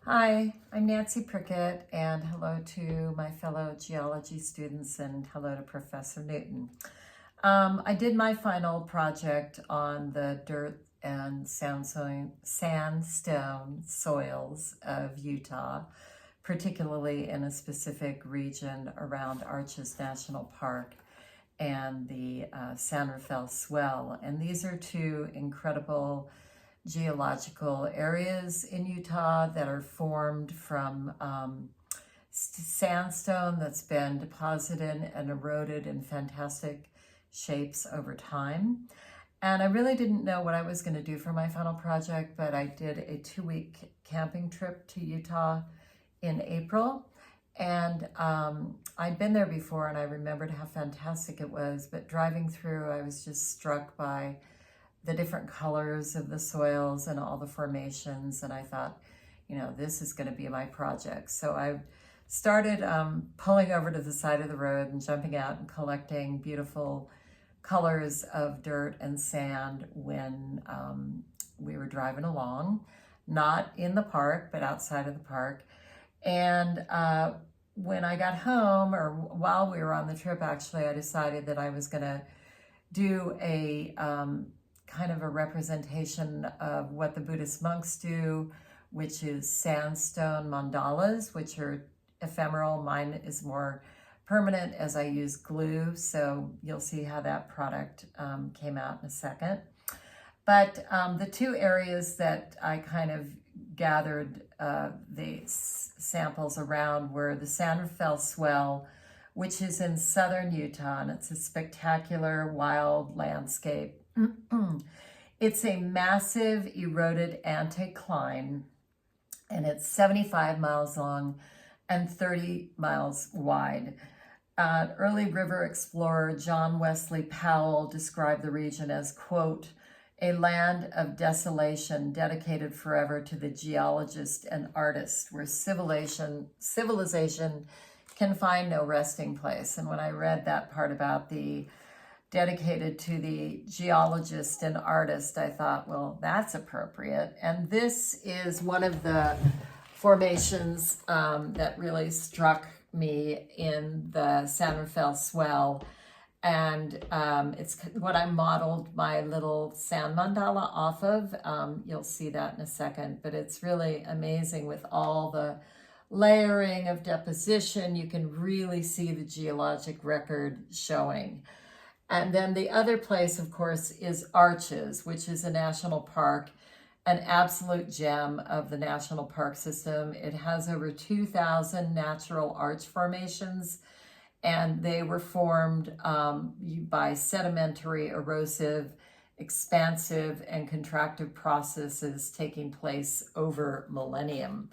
Hi, I'm Nancy Prickitt, and hello to my fellow geology students, and hello to Professor Newton. I did my final project on the dirt and sandstone soils of Utah, particularly in a specific region around Arches National Park and the San Rafael Swell. And these are two incredible geological areas in Utah that are formed from sandstone that's been deposited and eroded in fantastic shapes over time. And I really didn't know what I was going to do for my final project, but I did a 2-week camping trip to Utah in April. And I'd been there before and I remembered how fantastic it was, but driving through, I was just struck by the different colors of the soils and all the formations. And I thought, this is going to be my project. So I started pulling over to the side of the road and jumping out and collecting beautiful colors of dirt and sand when we were driving along, not in the park, but outside of the park. And when I got home, or while we were on the trip, actually, I decided that I was going to do a kind of a representation of what the Buddhist monks do, which is sandstone mandalas, which are ephemeral. Mine is more permanent as I use glue, so you'll see how that product came out in a second. But the two areas that I kind of gathered the samples around were the San Rafael Swell, which is in southern Utah, and it's a spectacular wild landscape. It's a massive eroded anticline, and it's 75 miles long and 30 miles wide. Early river explorer John Wesley Powell described the region as, quote, a land of desolation dedicated forever to the geologist and artist, where civilization can find no resting place. And when I read that part about the dedicated to the geologist and artist, I thought, well, that's appropriate. And this is one of the formations that really struck me in the San Rafael Swell. And it's what I modeled my little sand mandala off of. You'll see that in a second, but it's really amazing with all the layering of deposition. You can really see the geologic record showing. And then the other place, of course, is Arches, which is a national park, an absolute gem of the national park system. It has over 2,000 natural arch formations, and they were formed by sedimentary, erosive, expansive, and contractive processes taking place over millennium.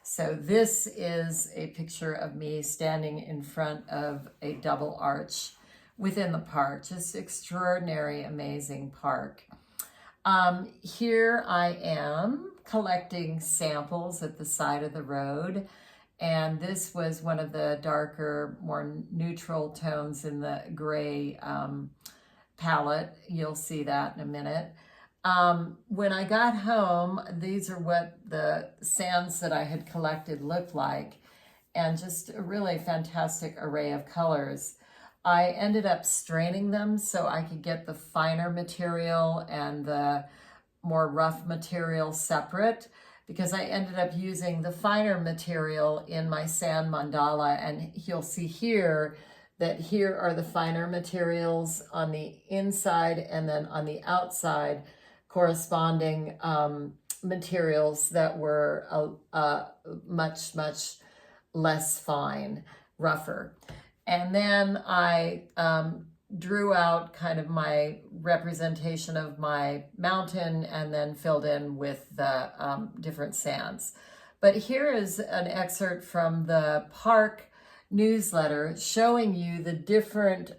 So this is a picture of me standing in front of a double arch within the park. Just extraordinary, amazing park. Here I am collecting samples at the side of the road, and this was one of the darker, more neutral tones in the gray palette. You'll see that in a minute. When I got home, these are what the sands that I had collected looked like, and just a really fantastic array of colors. I ended up straining them so I could get the finer material and the more rough material separate, because I ended up using the finer material in my sand mandala. And you'll see here that here are the finer materials on the inside, and then on the outside, corresponding materials that were much, much less fine, rougher. And then I drew out kind of my representation of my mountain and then filled in with the different sands. But here is an excerpt from the park newsletter showing you the different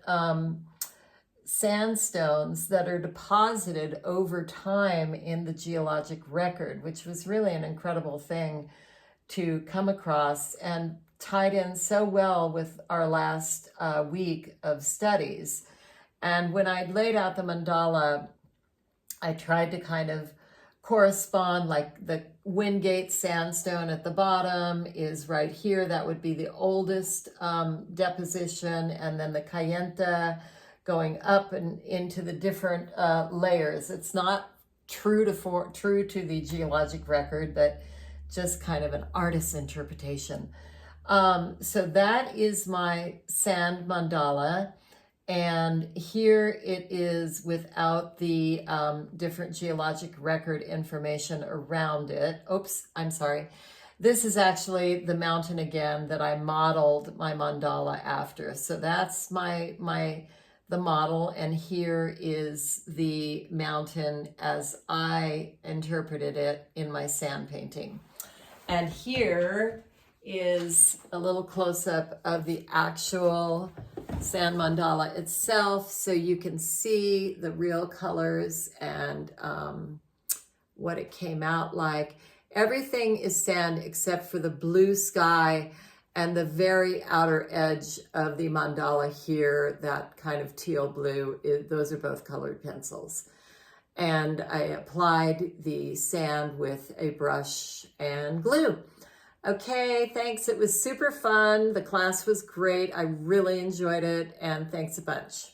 sandstones that are deposited over time in the geologic record, which was really an incredible thing to come across, and tied in so well with our last week of studies. And when I laid out the mandala, I tried to kind of correspond like Wingate sandstone at the bottom is right here. That would be the oldest deposition, and then the Cayenta going up and into the different layers. It's not true to the geologic record, but just kind of an artist's interpretation. So that is my sand mandala. And here it is without the different geologic record information around it. Oops, I'm sorry. This is actually the mountain again that I modeled my mandala after. So that's the model, and here is the mountain as I interpreted it in my sand painting. And here is a little close-up of the actual sand mandala itself, so you can see the real colors and what it came out like. Everything is sand except for the blue sky and the very outer edge of the mandala here, that kind of teal blue. Those are both colored pencils. And I applied the sand with a brush and glue. Okay, thanks. It was super fun. The class was great. I really enjoyed it, and thanks a bunch.